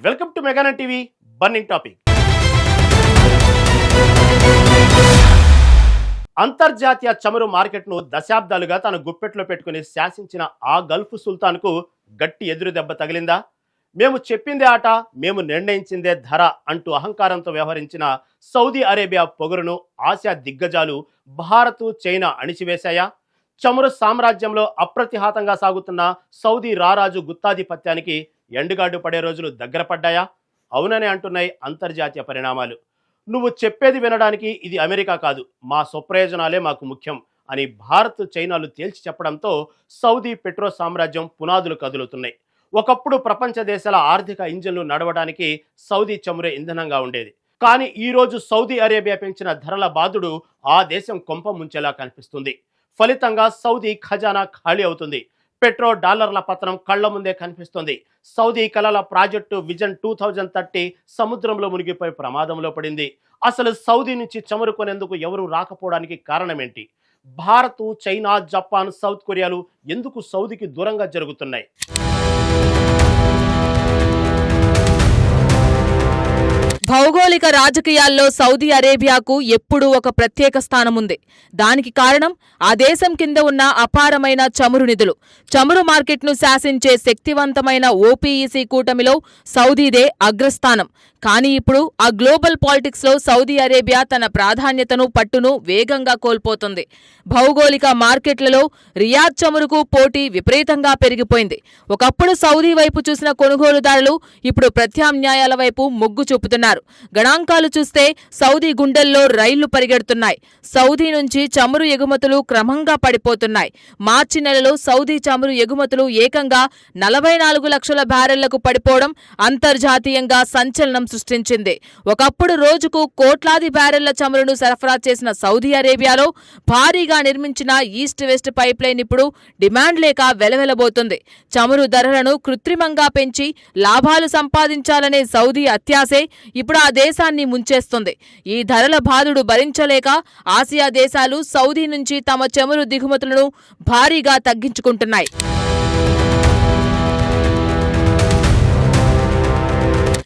Welcome to మెగానన్ TV burning topic. అంతర్జాతీయ చమురు మార్కెట్ను దశాబ్దాలుగా తన గుప్పెట్లో పెట్టుకుని శాసించిన ఆ గల్ఫ్ సుల్తాన్కు గట్టి ఎదురు దెబ్బ తగిలిందా? మేము చెప్పిందే ఆట, మేము నిర్ణయించిందే ధర అంటూ అహంకారంతో వ్యవహరించిన సౌదీ అరేబియా పొగరును ఆసియా దిగ్గజాలు భారత్, చైనా అణిచివేశాయా? చమురు సామ్రాజ్యంలో అప్రతిహాతంగా సాగుతున్న సౌదీ రారాజు గుత్తాధిపత్యానికి ఎండుగాడు పడే రోజులు దగ్గర పడ్డాయా? అవుననే అంటున్నాయి అంతర్జాతీయ పరిణామాలు. నువ్వు చెప్పేది వినడానికి ఇది అమెరికా కాదు, మా స్వప్రయోజనాలే మాకు ముఖ్యం అని భారత్, చైనాలు తేల్చి చెప్పడంతో సౌదీ పెట్రో సామ్రాజ్యం పునాదులు కదులుతున్నాయి. ఒకప్పుడు ప్రపంచ దేశాల ఆర్థిక ఇంజన్లు నడవడానికి సౌదీ చమురే ఇంధనంగా ఉండేది. కానీ ఈరోజు సౌదీ అరేబియా పెంచిన ధరల బాధుడు ఆ దేశం కొంప ముంచేలా కనిపిస్తుంది. ఫలితంగా సౌదీ ఖజానా ఖాళీ అవుతుంది. పెట్రో డాలర్ల పతనం కళ్ల ముందే కనిపిస్తుంది. సౌదీ కలల ప్రాజెక్టు విజన్ 2030 సముద్రంలో మునిగిపోయి ప్రమాదంలో పడింది. అసలు సౌదీ నుంచి చమురు కొనేందుకు ఎవరు రాకపోవడానికి కారణమేంటి? భారత్, చైనా, జపాన్, సౌత్ కొరియాలు ఎందుకు సౌదీకి దూరంగా జరుగుతున్నాయి? భౌగోళిక రాజకీయాల్లో సౌదీ అరేబియాకు ఎప్పుడూ ఒక ప్రత్యేక స్థానం ఉంది. దానికి కారణం ఆ దేశం కింద ఉన్న అపారమైన చమురు నిధులు. చమురు మార్కెట్ను శాసించే శక్తివంతమైన ఓపీఈసీ కూటమిలో సౌదీదే అగ్రస్థానం. కానీ ఇప్పుడు ఆ గ్లోబల్ పాలిటిక్స్లో సౌదీ అరేబియా తన ప్రాధాన్యతను, పట్టును వేగంగా కోల్పోతుంది. భౌగోళిక మార్కెట్లలో రియాద్ చమురుకు పోటీ విపరీతంగా పెరిగిపోయింది. ఒకప్పుడు సౌదీ వైపు చూసిన కొనుగోలుదారులు ఇప్పుడు ప్రత్యామ్నాయాల వైపు మొగ్గు చూపుతున్నారు. గణాంకాలు చూస్తే సౌదీ గుండెల్లో రైళ్లు పరిగెడుతున్నాయి. సౌదీ నుంచి చమురు ఎగుమతులు క్రమంగా పడిపోతున్నాయి. మార్చి నెలలో సౌదీ చమురు ఎగుమతులు ఏకంగా 44 లక్షల బ్యారెళ్లకు పడిపోవడం అంతర్జాతీయంగా సంచలనం సృష్టించింది. ఒకప్పుడు రోజుకు కోట్లాది బ్యారెళ్ల చమురును సరఫరా చేసిన సౌదీ అరేబియాలో భారీగా నిర్మించిన ఈస్ట్ వెస్ట్ పైప్ లైన్ ఇప్పుడు డిమాండ్ లేక వెలవెలబోతుంది. చమురు ధరలను కృత్రిమంగా పెంచి లాభాలు సంపాదించాలనే సౌదీ అత్యాశే ఇప్పుడు ఆ దేశాన్ని ముంచేస్తుంది. ఈ ధరల బాధుడు భరించలేక ఆసియా దేశాలు సౌదీ నుంచి తమ చమురు దిగుమతులను భారీగా తగ్గించుకుంటున్నాయి.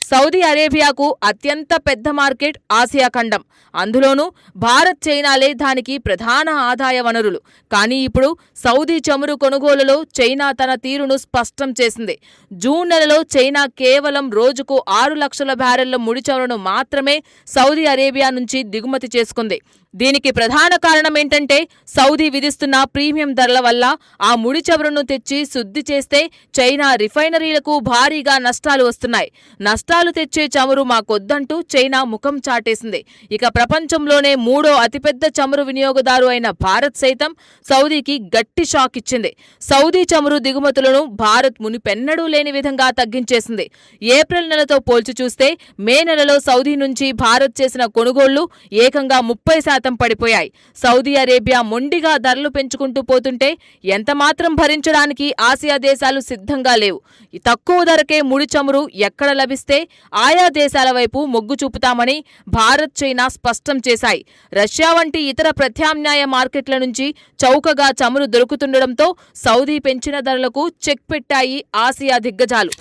సౌదీ అరేబియాకు అత్యంత పెద్ద మార్కెట్ ఆసియా ఖండం. అందులోనూ భారత్, చైనాలే దానికి ప్రధాన ఆదాయ వనరులు. కానీ ఇప్పుడు సౌదీ చమురు కొనుగోలులో చైనా తన తీరును స్పష్టం చేసింది. జూన్ నెలలో చైనా కేవలం రోజుకు 6 లక్షల బ్యారెళ్ల ముడి చమురును మాత్రమే సౌదీ అరేబియా నుంచి దిగుమతి చేసుకుంది. దీనికి ప్రధాన కారణం ఏంటంటే సౌదీ విధిస్తున్న ప్రీమియం ధరల వల్ల ఆ ముడి చమురును తెచ్చి శుద్ధి చేస్తే చైనా రిఫైనరీలకు భారీగా నష్టాలు వస్తున్నాయి. నష్టాలు తెచ్చే చమురు మాకొద్దంటూ చైనా ముఖం చాటేసింది. ఇక ప్రపంచంలోనే 3వ అతిపెద్ద చమురు వినియోగదారు అయిన భారత్ సైతం సౌదీకి గట్టి షాక్ ఇచ్చింది. సౌదీ చమురు దిగుమతులను భారత్ మునిపెన్నడూ లేని విధంగా తగ్గించేసింది. ఏప్రిల్ నెలతో పోల్చి చూస్తే మే నెలలో సౌదీ నుంచి భారత్ చేసిన కొనుగోళ్లు ఏకంగా 30% పడిపోయాయి. సౌదీ అరేబియా మొండిగా ధరలు పెంచుకుంటూ పోతుంటే ఎంతమాత్రం భరించడానికి ఆసియా దేశాలు సిద్ధంగా లేవు. తక్కువ ధరకే ముడి చమురు ఎక్కడ లభిస్తే ఆయా దేశాల వైపు మొగ్గు చూపుతామని భారత్, చైనా స్పష్టం చేశాయి. రష్యా వంటి ఇతర ప్రత్యామ్నాయ మార్కెట్ల నుంచి చౌకగా చమురు దొరుకుతుండటంతో సౌదీ పెంచిన ధరలకు చెక్ పెట్టాయి ఆసియా దిగ్గజాలు.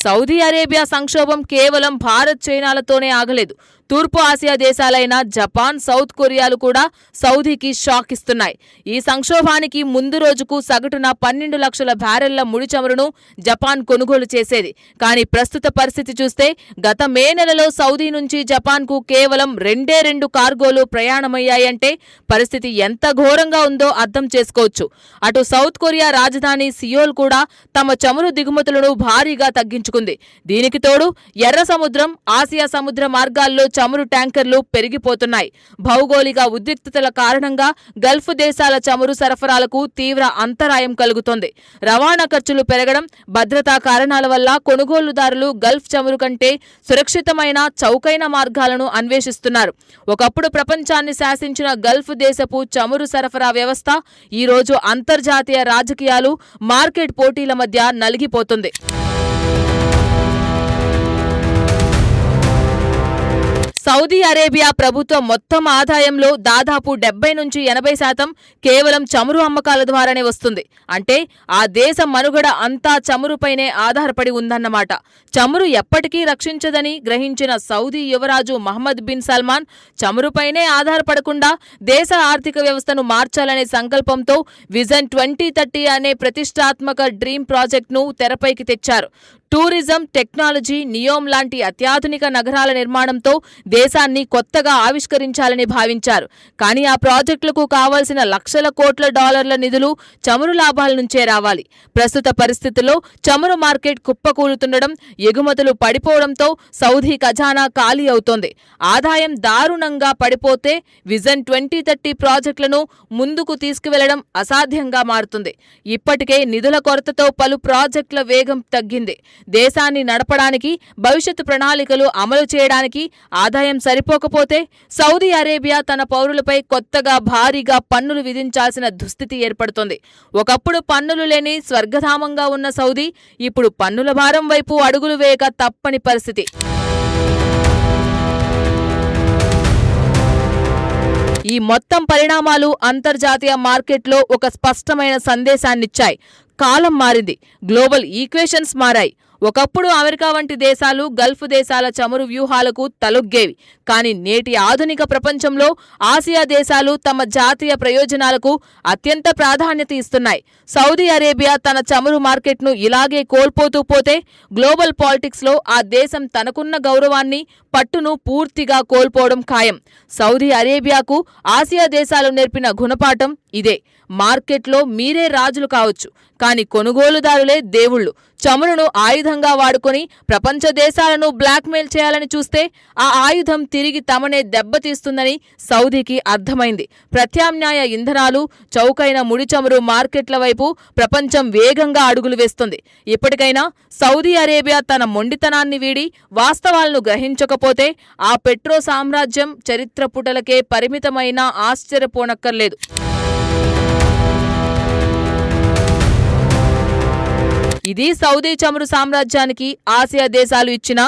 సౌదీ అరేబియా సంక్షోభం కేవలం భారత్, చైనాలతోనే ఆగలేదు. తూర్పు ఆసియా దేశాలైన జపాన్, సౌత్ కొరియాలు కూడా సౌదీకి షాక్ ఇస్తున్నాయి. ఈ సంక్షోభానికి ముందు రోజుకు సగటున 12 లక్షల బ్యారెళ్ల ముడి చమురును జపాన్ కొనుగోలు చేసేది. కానీ ప్రస్తుత పరిస్థితి చూస్తే గత మే నెలలో సౌదీ నుంచి జపాన్కు కేవలం 2 కార్గోలు ప్రయాణమయ్యాయంటే పరిస్థితి ఎంత ఘోరంగా ఉందో అర్థం చేసుకోవచ్చు. అటు సౌత్ కొరియా రాజధాని సియోల్ కూడా తమ చమురు దిగుమతులను భారీగా తగ్గించుకుంది. దీనికి తోడు ఎర్ర సముద్రం, ఆసియా సముద్ర మార్గాల్లో చమురు ట్యాంకర్లు పెరిగిపోతున్నాయి. భౌగోళిక ఉద్రిక్తతల కారణంగా గల్ఫ్ దేశాల చమురు సరఫరాలకు తీవ్ర అంతరాయం కలుగుతోంది. రవాణా ఖర్చులు పెరగడం, భద్రతా కారణాల వల్ల కొనుగోలుదారులు గల్ఫ్ చమురు కంటే సురక్షితమైన, చౌకైన మార్గాలను అన్వేషిస్తున్నారు. ఒకప్పుడు ప్రపంచాన్ని శాసించిన గల్ఫ్ దేశపు చమురు సరఫరా వ్యవస్థ ఈరోజు అంతర్జాతీయ రాజకీయాలు, మార్కెట్ పోటీల మధ్య నలిగిపోతుంది. సౌదీ అరేబియా ప్రభుత్వం మొత్తం ఆదాయంలో దాదాపు 70 నుంచి 80% కేవలం చమురు అమ్మకాల ద్వారానే వస్తుంది. అంటే ఆ దేశ మనుగడ అంతా చమురుపైనే ఆధారపడి ఉందన్నమాట. చమురు ఎప్పటికీ రక్షించదని గ్రహించిన సౌదీ యువరాజు మహమ్మద్ బిన్ సల్మాన్ చమురుపైనే ఆధారపడకుండా దేశ ఆర్థిక వ్యవస్థను మార్చాలనే సంకల్పంతో విజన్ 2030 అనే ప్రతిష్టాత్మక డ్రీమ్ ప్రాజెక్టును తెరపైకి తెచ్చారు. టూరిజం, టెక్నాలజీ, నియోమ్ లాంటి అత్యాధునిక నగరాల నిర్మాణంతో దేశాన్ని కొత్తగా ఆవిష్కరించాలని భావించారు. కానీ ఆ ప్రాజెక్టులకు కావాల్సిన లక్షల కోట్ల డాలర్ల నిధులు చమురు లాభాల నుంచే రావాలి. ప్రస్తుత పరిస్థితుల్లో చమురు మార్కెట్ కుప్పకూలుతుండడం, ఎగుమతులు పడిపోవడంతో సౌదీ ఖజానా ఖాళీ అవుతోంది. ఆదాయం దారుణంగా పడిపోతే విజన్ 2030 ప్రాజెక్టులను ముందుకు తీసుకువెళ్లడం అసాధ్యంగా మారుతుంది. ఇప్పటికే నిధుల కొరతతో పలు ప్రాజెక్టుల వేగం తగ్గింది. దేశాన్ని నడపడానికి, భవిష్యత్తు ప్రణాళికలు అమలు చేయడానికి ఆదాయం సరిపోకపోతే సౌదీ అరేబియా తన పౌరులపై కొత్తగా భారీగా పన్నులు విధించాల్సిన దుస్థితి ఏర్పడుతోంది. ఒకప్పుడు పన్నులు లేని స్వర్గధామంగా ఉన్న సౌదీ ఇప్పుడు పన్నుల భారం వైపు అడుగులు వేయక తప్పని పరిస్థితి. ఈ మొత్తం పరిణామాలు అంతర్జాతీయ మార్కెట్లో ఒక స్పష్టమైన సందేశాన్నిచ్చాయి. కాలం మారింది, గ్లోబల్ ఈక్వేషన్స్ మారాయి. ఒకప్పుడు అమెరికా వంటి దేశాలు గల్ఫ్ దేశాల చమురు వ్యూహాలకు తలొగ్గేవి. కానీ నేటి ఆధునిక ప్రపంచంలో ఆసియా దేశాలు తమ జాతీయ ప్రయోజనాలకు అత్యంత ప్రాధాన్యత ఇస్తున్నాయి. సౌదీ అరేబియా తన చమురు మార్కెట్ను ఇలాగే కోల్పోతూ పోతే గ్లోబల్ పాలిటిక్స్లో ఆ దేశం తనకున్న గౌరవాన్ని, పట్టును పూర్తిగా కోల్పోవడం ఖాయం. సౌదీ అరేబియాకు ఆసియా దేశాలు నేర్పిన గుణపాఠం ఇదే. మార్కెట్లో మీరే రాజులు కావచ్చు, కానీ కొనుగోలుదారులే దేవుళ్లు. చమురును ఆయుధంగా వాడుకొని ప్రపంచ దేశాలను బ్లాక్మెయిల్ చేయాలని చూస్తే ఆ ఆయుధం తిరిగి తమనే దెబ్బతీస్తుందని సౌదీకి అర్థమైంది. ప్రత్యామ్నాయ ఇంధనాలు, చౌకైన ముడి చమురు మార్కెట్ల వైపు ప్రపంచం వేగంగా అడుగులు వేస్తుంది. ఇప్పటికైనా సౌదీ అరేబియా తన మొండితనాన్ని వీడి వాస్తవాలను గ్రహించకపోతే ఆ పెట్రో సామ్రాజ్యం చరిత్ర పుటలకే పరిమితమైనా ఆశ్చర్యపోనక్కర్లేదు. ఇది సౌదీ చమురు సామ్రాజ్యానికి ఆసియా దేశాలు ఇచ్చిన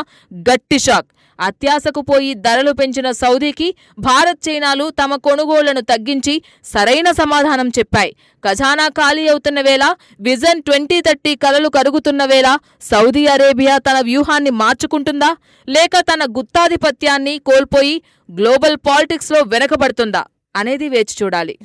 గట్టి షాక్. అత్యాశకు పోయి ధరలు పెంచిన సౌదీకి భారత్, చైనాలు తమ కొనుగోళ్లను తగ్గించి సరైన సమాధానం చెప్పాయి. ఖజానా ఖాళీ అవుతున్న వేళ, విజన్ 2030 కలలు కరుగుతున్న వేళ సౌదీ అరేబియా తన వ్యూహాన్ని మార్చుకుంటుందా, లేక తన గుత్తాధిపత్యాన్ని కోల్పోయి గ్లోబల్ పాలిటిక్స్లో వెనకబడుతుందా అనేది వేచి చూడాలి.